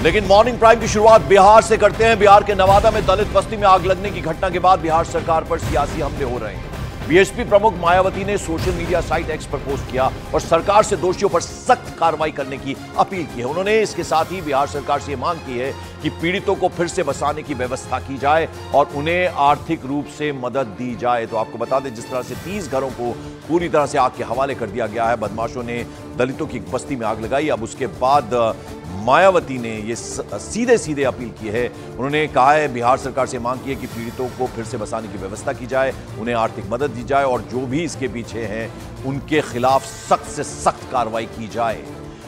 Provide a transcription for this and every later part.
लेकिन morning prime की शुरुआत बिहार से करते हैं। बिहार के नवादा में दलित बस्ती में आग लगने की घटना के बाद बिहार सरकार पर सियासी हमले हो रहे हैं। बीएसपी प्रमुख मायावती ने सोशल मीडिया साइट एक्स पर पोस्ट किया और सरकार से दोषियों पर सख्त कार्रवाई करने की अपील की है। उन्होंने इसके साथ ही बिहार सरकार से मांग की है कि पीड़ितों को फिर से बसाने की व्यवस्था की जाए और उन्हें आर्थिक रूप से मदद दी जाए। तो आपको बता दें, जिस तरह से 30 घरों को पूरी तरह से आग के हवाले कर दिया गया है। बदमाशों ने दलितों की बस्ती में आग लगाई। अब उसके बाद मायावती ने ये सीधे सीधे अपील की है। उन्होंने कहा है, बिहार सरकार से मांग की है कि पीड़ितों को फिर से बसाने की व्यवस्था की जाए, उन्हें आर्थिक मदद दी जाए और जो भी इसके पीछे हैं उनके खिलाफ सख्त से सख्त कार्रवाई की जाए।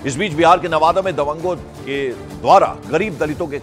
इस बीच बिहार के नवादा में दबंगों के द्वारा गरीब दलितों के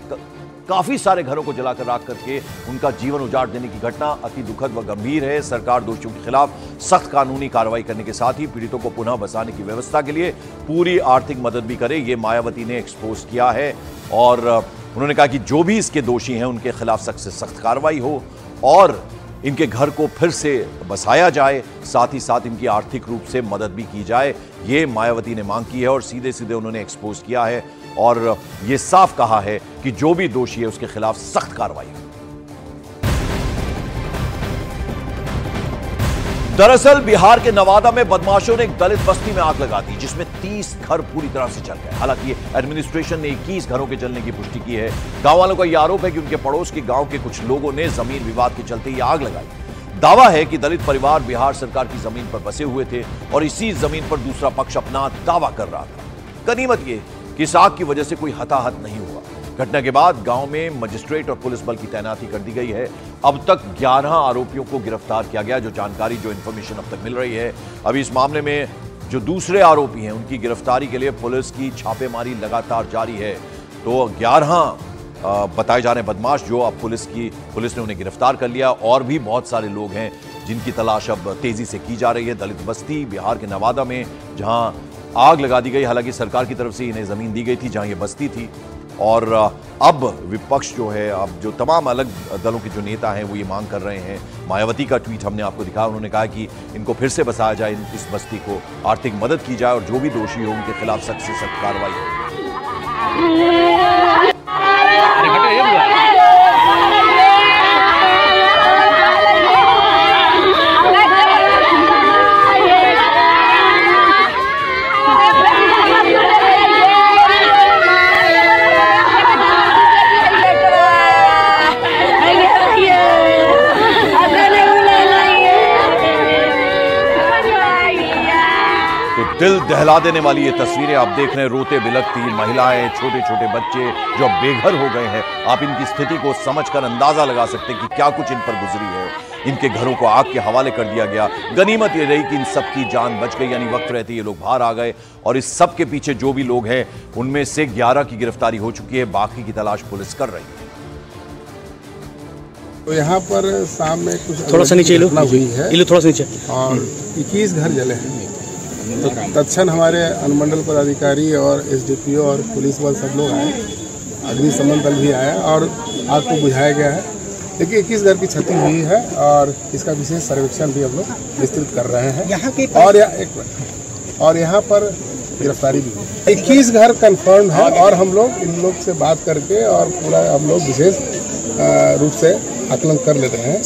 काफी सारे घरों को जलाकर राख करके उनका जीवन उजाड़ देने की घटना अति दुखद व गंभीर है। सरकार दोषियों के खिलाफ सख्त कानूनी कार्रवाई करने के साथ ही पीड़ितों को पुनः बसाने की व्यवस्था के लिए पूरी आर्थिक मदद भी करे, ये मायावती ने एक्सपोज किया है। और उन्होंने कहा कि जो भी इसके दोषी हैं उनके खिलाफ सख्त से सख्त कार्रवाई हो और इनके घर को फिर से बसाया जाए, साथ ही साथ इनकी आर्थिक रूप से मदद भी की जाए। ये मायावती ने मांग की है और सीधे सीधे उन्होंने एक्सपोज किया है और ये साफ कहा है कि जो भी दोषी है उसके खिलाफ सख्त कार्रवाई हो। दरअसल बिहार के नवादा में बदमाशों ने एक दलित बस्ती में आग लगा दी, जिसमें 30 घर पूरी तरह से जल गए। हालांकि एडमिनिस्ट्रेशन ने 21 घरों के जलने की पुष्टि की है। गांव वालों का यह आरोप है कि उनके पड़ोस के गांव के कुछ लोगों ने जमीन विवाद के चलते ये आग लगाई। दावा है कि दलित परिवार बिहार सरकार की जमीन पर बसे हुए थे और इसी जमीन पर दूसरा पक्ष अपना दावा कर रहा था। गनीमत ये कि इस आग की वजह से कोई हताहत नहीं हुआ। घटना के बाद गांव में मजिस्ट्रेट और पुलिस बल की तैनाती कर दी गई है। अब तक 11 आरोपियों को गिरफ्तार किया गया। जो जानकारी, जो इन्फॉर्मेशन अब तक मिल रही है, अभी इस मामले में जो दूसरे आरोपी हैं उनकी गिरफ्तारी के लिए पुलिस की छापेमारी लगातार जारी है। तो 11 बताए जा रहे बदमाश जो अब पुलिस ने उन्हें गिरफ्तार कर लिया। और भी बहुत सारे लोग हैं जिनकी तलाश अब तेजी से की जा रही है। दलित बस्ती बिहार के नवादा में जहां आग लगा दी गई, हालांकि सरकार की तरफ से इन्हें जमीन दी गई थी जहां ये बस्ती थी। और अब विपक्ष जो है, अब जो तमाम अलग दलों के जो नेता हैं वो ये मांग कर रहे हैं। मायावती का ट्वीट हमने आपको दिखाया। उन्होंने कहा कि इनको फिर से बसाया जाए, इस बस्ती को आर्थिक मदद की जाए और जो भी दोषी हो उनके खिलाफ सख्त से सख्त कार्रवाई हो। दिल दहला देने वाली ये तस्वीरें आप देख रहे हैं। रोते बिलखती महिलाएं, छोटे छोटे बच्चे जो बेघर हो गए हैं। आप इनकी स्थिति को समझकर अंदाजा लगा सकते हैं कि क्या कुछ इन पर गुजरी है। इनके घरों को आग के हवाले कर दिया गया। गनीमत ये रही कि इन सब की जान बच गई, यानी वक्त रहते ये लोग बाहर आ गए। और इस सब के पीछे जो भी लोग हैं उनमें से 11 की गिरफ्तारी हो चुकी है। बाकी की तलाश पुलिस कर रही है। तो यहाँ पर शाम में कुछ थोड़ा सा नीचे हुई है, थोड़ा सा नीचे, और 21 घर जले हैं। तो तत्क्षण हमारे अनुमंडल पदाधिकारी और एसडीपीओ और पुलिस बल सब लोग आए, अग्निशमन दल भी आया और आग को बुझाया गया है। देखिए 21 घर की क्षति हुई है और इसका विशेष सर्वेक्षण भी हम लोग विस्तृत कर रहे हैं। यहाँ के और यहाँ पर गिरफ्तारी भी हुई। 21 घर कंफर्म है और हम लोग इन लोग से बात करके और पूरा हम लोग विशेष रूप से आकलन कर लेते हैं।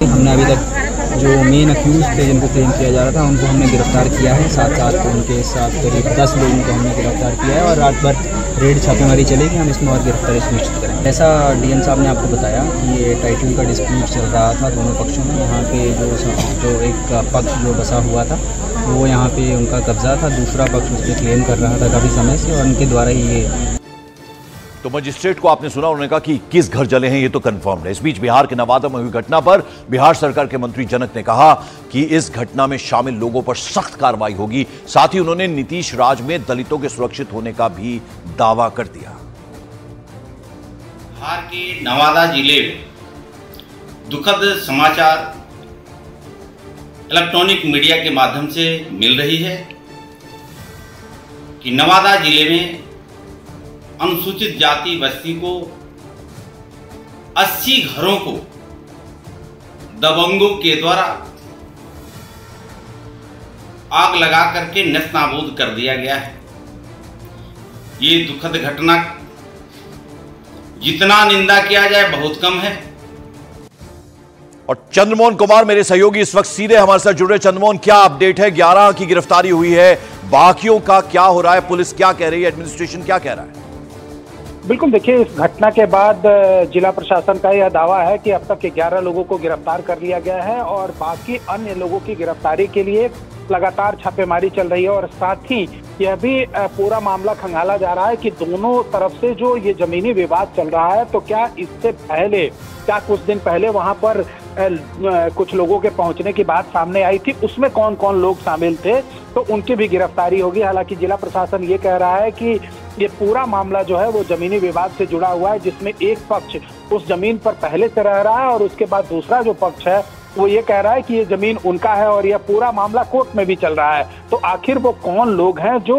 हमने अभी तक जो मेन अक्यूज थे जिनको क्लेम किया जा रहा था उनको हमने गिरफ्तार किया है। साथ उनके साथ करीब 10 लोगों को हमने गिरफ्तार किया है और रात भर रेड छापेमारी चलेगी। हम इसमें और गिरफ्तारी सुनिश्चित करेंगे। ऐसा डीएम साहब ने आपको बताया कि ये टाइटल का डिस्प्यूट चल रहा था दोनों पक्षों में। यहाँ पे जो एक पक्ष जो बसा हुआ था वो यहाँ पे उनका कब्जा था, दूसरा पक्ष उस पर क्लेम कर रहा था काफ़ी समय से और उनके द्वारा ही ये। तो मजिस्ट्रेट को आपने सुना, उन्होंने कहा कि 21 घर जले हैं, ये तो कंफर्म है। इस बीच बिहार के नवादा में हुई घटना पर बिहार सरकार के मंत्री जनक ने कहा कि इस घटना में शामिल लोगों पर सख्त कार्रवाई होगी। साथ ही उन्होंने नीतीश राज में दलितों के सुरक्षित होने का भी दावा कर दिया। बिहार के नवादा जिले में दुखद समाचार इलेक्ट्रॉनिक मीडिया के माध्यम से मिल रही है कि नवादा जिले में अनुसूचित जाति बस्ती को 80 घरों को दबंगों के द्वारा आग लगा करके नष्ट नाबूद कर दिया गया है। ये दुखद घटना जितना निंदा किया जाए बहुत कम है। और चंद्रमोहन कुमार मेरे सहयोगी इस वक्त सीधे हमारे साथ जुड़ रहे। चंद्रमोहन, क्या अपडेट है? 11 की गिरफ्तारी हुई है, बाकियों का क्या हो रहा है? पुलिस क्या कह रही है? एडमिनिस्ट्रेशन क्या कह रहा है? बिल्कुल, देखिए, इस घटना के बाद जिला प्रशासन का यह दावा है कि अब तक 11 लोगों को गिरफ्तार कर लिया गया है और बाकी अन्य लोगों की गिरफ्तारी के लिए लगातार छापेमारी चल रही है। और साथ ही यह भी पूरा मामला खंगाला जा रहा है कि दोनों तरफ से जो ये जमीनी विवाद चल रहा है, तो क्या इससे पहले, क्या कुछ दिन पहले वहां पर कुछ लोगों के पहुंचने की बात सामने आई थी, उसमें कौन कौन लोग शामिल थे, तो उनकी भी गिरफ्तारी होगी। हालांकि जिला प्रशासन ये कह रहा है कि ये पूरा मामला जो है वो जमीनी विवाद से जुड़ा हुआ है, जिसमें एक पक्ष उस जमीन पर पहले से रह रहा है और उसके बाद दूसरा जो पक्ष है वो ये कह रहा है कि ये जमीन उनका है और यह पूरा मामला कोर्ट में भी चल रहा है। तो आखिर वो कौन लोग हैं जो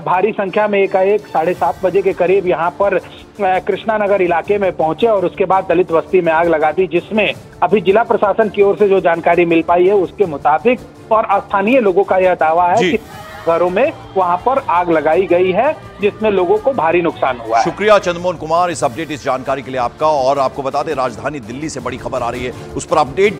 भारी संख्या में एकाएक 7:30 बजे के करीब यहाँ पर कृष्णा नगर इलाके में पहुंचे और उसके बाद दलित बस्ती में आग लगा दी, जिसमें अभी जिला प्रशासन की ओर से जो जानकारी मिल पाई है उसके मुताबिक और स्थानीय लोगों का यह दावा है कि घरों में वहां पर आग लगाई गई है, जिसमें लोगों को भारी नुकसान हुआ है। शुक्रिया चंद्रमोहन कुमार इस अपडेट, इस जानकारी के लिए आपका। और आपको बता दें, राजधानी दिल्ली से बड़ी खबर आ रही है, उस पर अपडेट